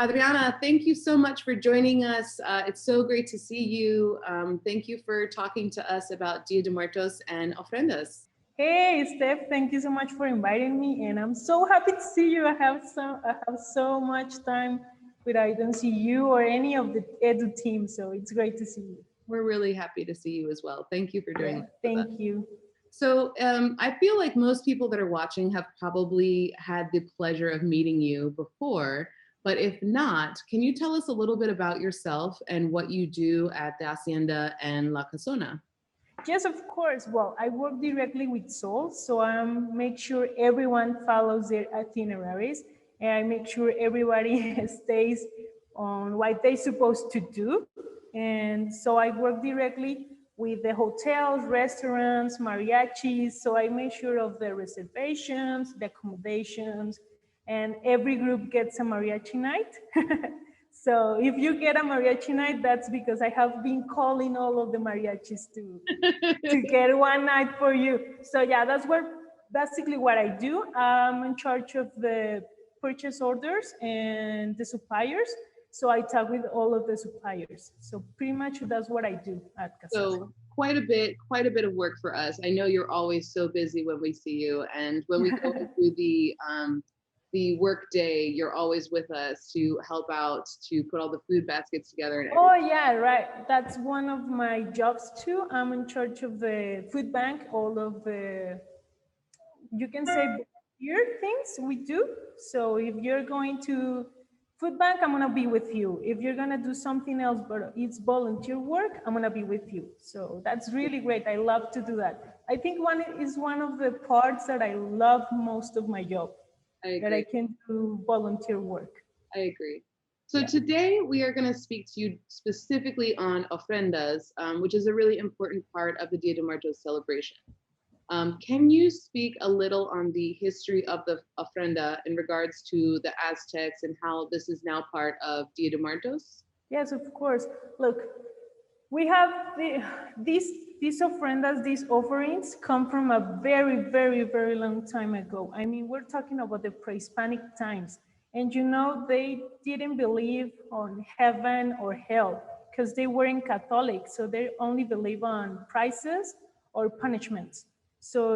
Adriana, thank you so much for joining us. It's so great to see you. Thank you for talking to us about Dia de Muertos and ofrendas. Hey, Steph, thank you so much for inviting me, and I'm so happy to see you. I have so much time, but I don't see you or any of the Edu team, so it's great to see you. We're really happy to see you as well. Thank you for doing it. Thank you. So I feel like most people that are watching have probably had the pleasure of meeting you before, but if not, can you tell us a little bit about yourself and what you do at the Hacienda and La Casona? Yes, of course. Well, I work directly with souls, so I make sure everyone follows their itineraries, and I make sure everybody stays on what they're supposed to do. And so I work directly with the hotels, restaurants, mariachis. So I make sure of the reservations, the accommodations, and every group gets a mariachi night. So if you get a mariachi night, that's because I have been calling all of the mariachis to get one night for you. So yeah, that's basically what I do. I'm in charge of the purchase orders and the suppliers. So I talk with all of the suppliers. So pretty much that's what I do at Casona. So quite a bit of work for us. I know you're always so busy when we see you, and when we go through the work day, you're always with us to help out, to put all the food baskets together. And oh yeah, right. That's one of my jobs too. I'm in charge of the food bank, all of the, you can say, volunteer things we do. So if you're going to food bank, I'm gonna be with you. If you're gonna do something else, but it's volunteer work, I'm gonna be with you. So that's really great. I love to do that. I think one is one of the parts that I love most of my job. That I can do volunteer work. I agree. So today we are going to speak to you specifically on ofrendas, which is a really important part of the Dia de Muertos celebration. Can you speak a little on the history of the ofrenda in regards to the Aztecs and how this is now part of Dia de Muertos? Yes, of course. Look, we have these ofrendas, these offerings come from a very, very, very long time ago. I mean, we're talking about the pre-Hispanic times. And you know, they didn't believe on heaven or hell because they weren't Catholic. So they only believe on prizes or punishments. So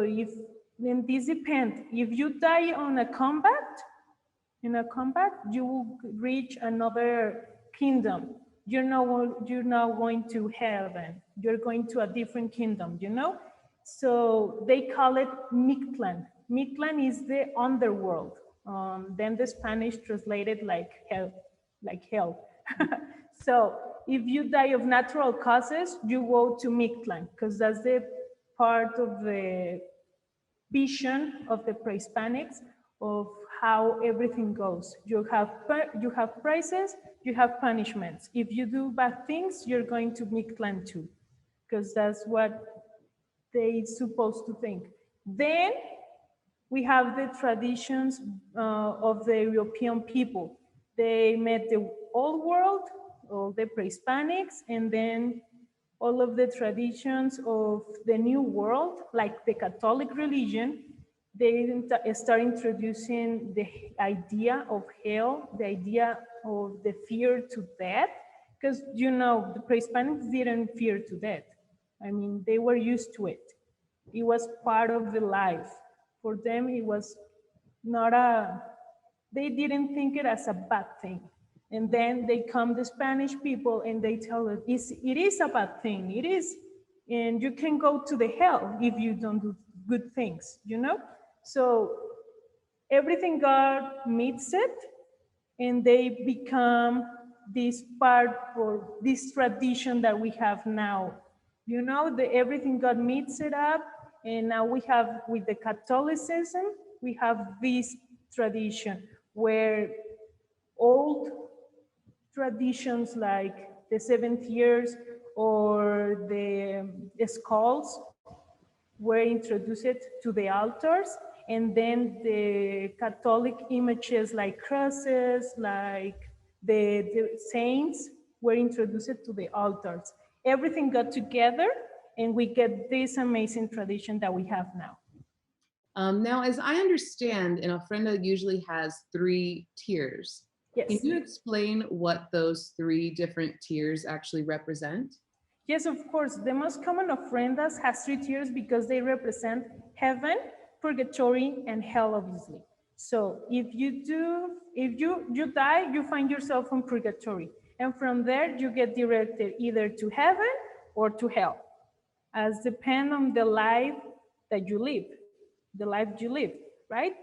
then this depends. If you die on in a combat, you will reach another kingdom. You're not going to heaven. You're going to a different kingdom, you know? So they call it Mictlan. Mictlan is the underworld. Then the Spanish translated like hell. So if you die of natural causes, you go to Mictlan because that's the part of the vision of the pre-Hispanics of how everything goes. You have prizes, you have punishments. If you do bad things, you're going to Mictlan too, because that's what they're supposed to think. Then we have the traditions of the European people. They met the old world, all the pre-Hispanics, and then all of the traditions of the new world, like the Catholic religion. They start introducing the idea of hell, the idea of the fear to death, because you know, the pre-Hispanics didn't fear to death. I mean, they were used to it. It was part of the life. For them, it was not they didn't think it as a bad thing. And then they come the Spanish people and they tell us, it is a bad thing, it is. And you can go to the hell if you don't do good things, you know? So everything God meets it and they become this part or this tradition that we have now. You know, everything God meets it up, and now we have, with the Catholicism, we have this tradition where old traditions like the seventh years or the skulls were introduced to the altars, and then the Catholic images like crosses, like the saints were introduced to the altars. Everything got together and we get this amazing tradition that we have now. Now, as I understand, an ofrenda usually has 3 tiers. Can Yes. you explain what those three different tiers actually represent? Yes, of course. The most common ofrendas has three tiers because they represent heaven, purgatory, and hell, obviously. So if you die, you find yourself in purgatory. And from there, you get directed either to heaven or to hell, as depend on the life that you live, the life you live, right?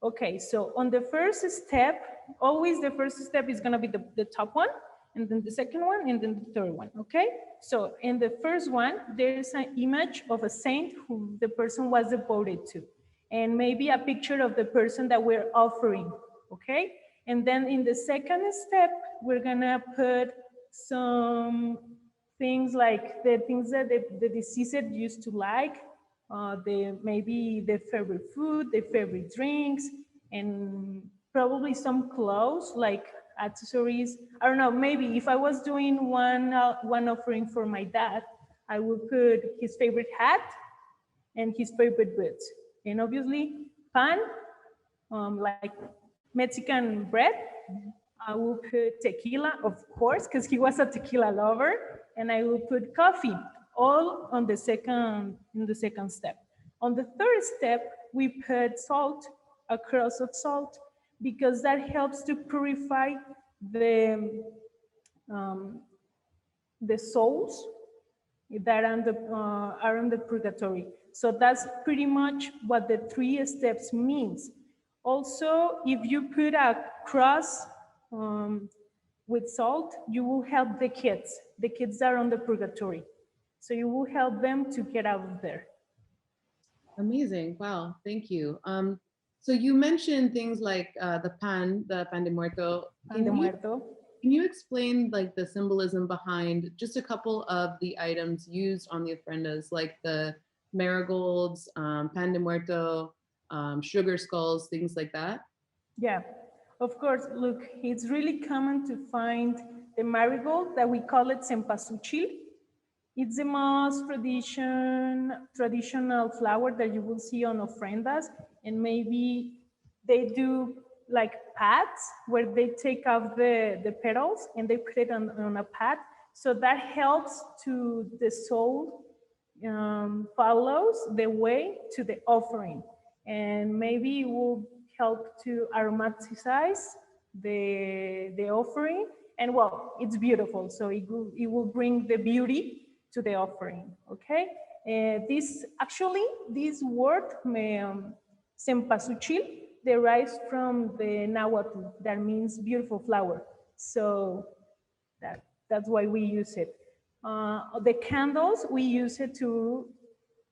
Okay, so on the first step, always the first step is gonna be the top one, and then the second one, and then the third one, okay? So in the first one, there's an image of a saint who the person was devoted to, and maybe a picture of the person that we're offering, okay? And then in the second step, we're gonna put some things like the things that the deceased used to like, maybe their favorite food, their favorite drinks, and probably some clothes like accessories. I don't know, maybe if I was doing one offering for my dad, I would put his favorite hat and his favorite boots. And obviously, pan, like Mexican bread. I will put tequila, of course, because he was a tequila lover, and I will put coffee, all on in the second step. On the third step, we put salt, a cross of salt, because that helps to purify the um, the souls that are in the purgatory. So that's pretty much what the three steps means. Also, if you put a cross with salt, you will help the kids that are on the purgatory. So you will help them to get out of there. Amazing. Wow. Thank you. So you mentioned things like the pan de muerto. Pan de muerto. Can you explain like the symbolism behind just a couple of the items used on the ofrendas, like the marigolds, pan de muerto, sugar skulls, things like that? Yeah, of course. Look, it's really common to find the marigold that we call it cempasúchil. It's the most traditional flower that you will see on ofrendas, and maybe they do like pads where they take off the petals and they put it on a pad. So that helps to the soul follows the way to the offering, and maybe it will help to aromatize the offering. And well, it's beautiful, so it will bring the beauty to the offering. Okay, this word cempasúchil derives from the Nahuatl that means beautiful flower. So that's why we use it. The candles, we use it to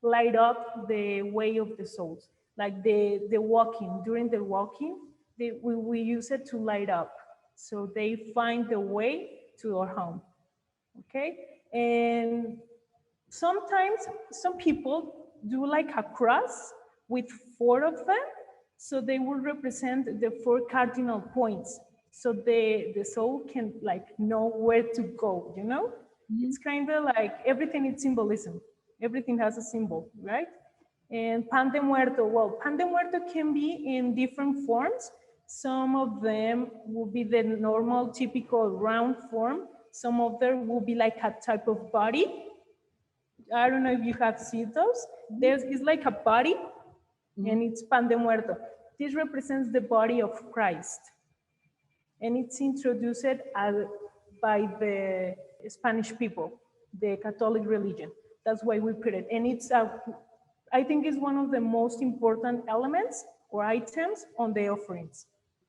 light up the way of the souls, like the walking. During the walking, we use it to light up, so they find the way to our home. Okay, and sometimes some people do like a cross with four of them, so they will represent the four cardinal points, so the soul can like know where to go, you know. It's kind of like everything is symbolism, everything has a symbol, right? And pan de muerto, well, pan de muerto can be in different forms. Some of them will be the normal typical round form, some of them will be like a type of body. I don't know if you have seen those. It's like a body, and it's pan de muerto. This represents the body of Christ, and it's introduced by the Spanish people, the Catholic religion. That's why we put it, and I think it's one of the most important elements or items on the offerings.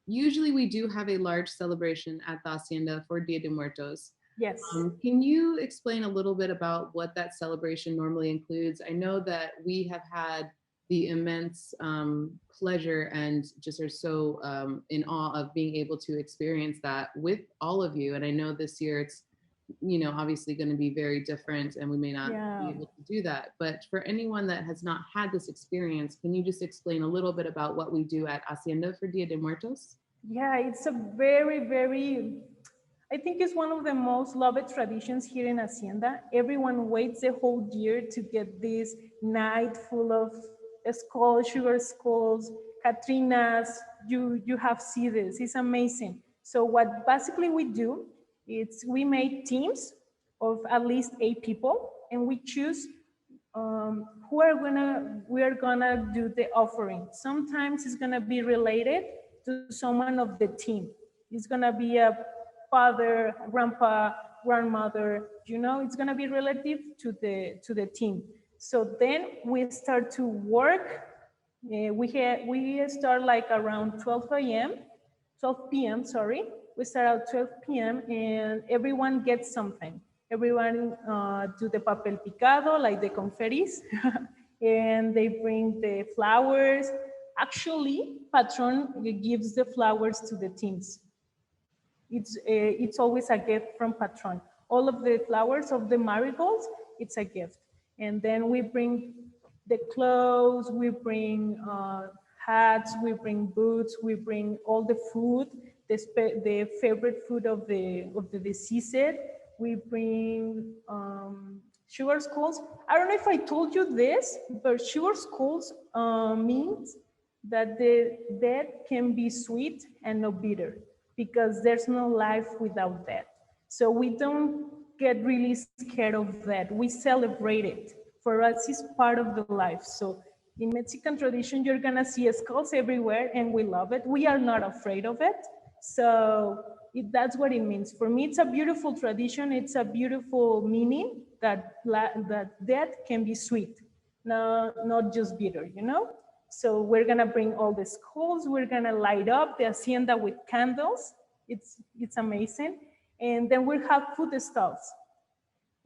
Usually we do have a large celebration at the Hacienda for Dia de Muertos. Yes. Can you explain a little bit about what that celebration normally includes? I know that we have had the immense pleasure and just are so in awe of being able to experience that with all of you. And I know this year it's, obviously going to be very different and we may not be able to do that. But for anyone that has not had this experience, can you just explain a little bit about what we do at Hacienda for Dia de Muertos? Yeah, it's a very, very, I think it's one of the most loved traditions here in Hacienda. Everyone waits the whole year to get this night full of skulls, sugar skulls, Catrinas. You have seen this, it's amazing. So what basically we do is we make teams of at least 8 people, and we choose we are gonna do the offering. Sometimes it's gonna be related to someone of the team. It's gonna be a father, grandpa, grandmother. You know, it's gonna be relative to the team. So then we start to work. We start like around 12 p.m. Sorry, we start at 12 p.m. and everyone gets something. Everyone do the papel picado, like the confettis, and they bring the flowers. Actually, Patron gives the flowers to the teams. It's always a gift from Patron. All of the flowers of the marigolds, it's a gift. And then we bring the clothes, we bring hats, we bring boots, we bring all the food, the favorite food of the deceased. We bring sugar skulls. I don't know if I told you this, but sugar skulls means that the death can be sweet and not bitter, because there's no life without death. So we don't get really scared of that. We celebrate it. For us, it's part of the life. So in Mexican tradition, you're gonna see skulls everywhere, and we love it. We are not afraid of it. So that's what it means. For me, it's a beautiful tradition. It's a beautiful meaning that death can be sweet, no, not just bitter, you know? So we're gonna bring all the skulls. We're gonna light up the hacienda with candles. It's amazing. And then we'll have food stalls.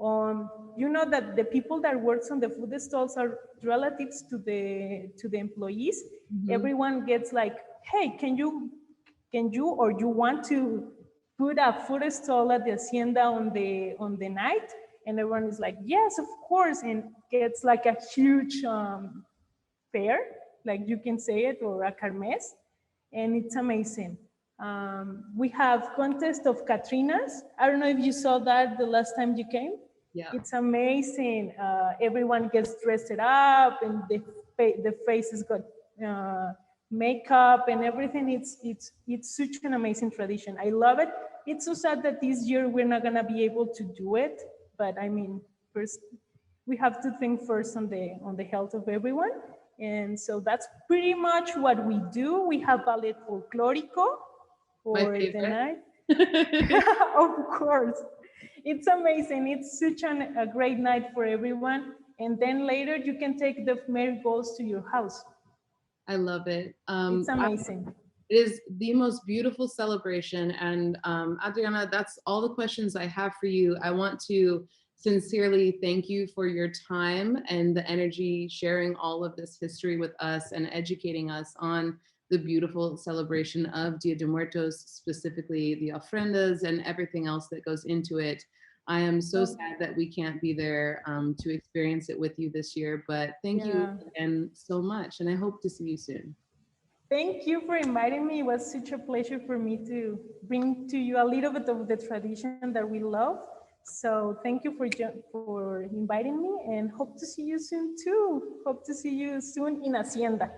You know that the people that works on the food stalls are relatives to the employees. Mm-hmm. Everyone gets like, hey, can you or you want to put a food stall at the hacienda on the night? And everyone is like, yes, of course, and gets like a huge fair, like you can say it, or a kermesse, and it's amazing. We have contest of Katrinas. I don't know if you saw that the last time you came. Yeah. It's amazing. Everyone gets dressed up, and the faces got makeup and everything. It's such an amazing tradition. I love it. It's so sad that this year we're not gonna be able to do it, but I mean, first we have to think first on the health of everyone. And so that's pretty much what we do. We have ballet folklorico for the night. Of course. It's amazing. It's such a great night for everyone. And then later you can take the marigolds to your house. I love it. It's amazing. It is the most beautiful celebration. And Adriana, that's all the questions I have for you. I want to sincerely thank you for your time and the energy, sharing all of this history with us and educating us on the beautiful celebration of Dia de Muertos, specifically the ofrendas and everything else that goes into it. I am so sad that we can't be there to experience it with you this year, but thank you again so much, and I hope to see you soon. Thank you for inviting me. It was such a pleasure for me to bring to you a little bit of the tradition that we love. So thank you for inviting me, and hope to see you soon too. Hope to see you soon in Hacienda.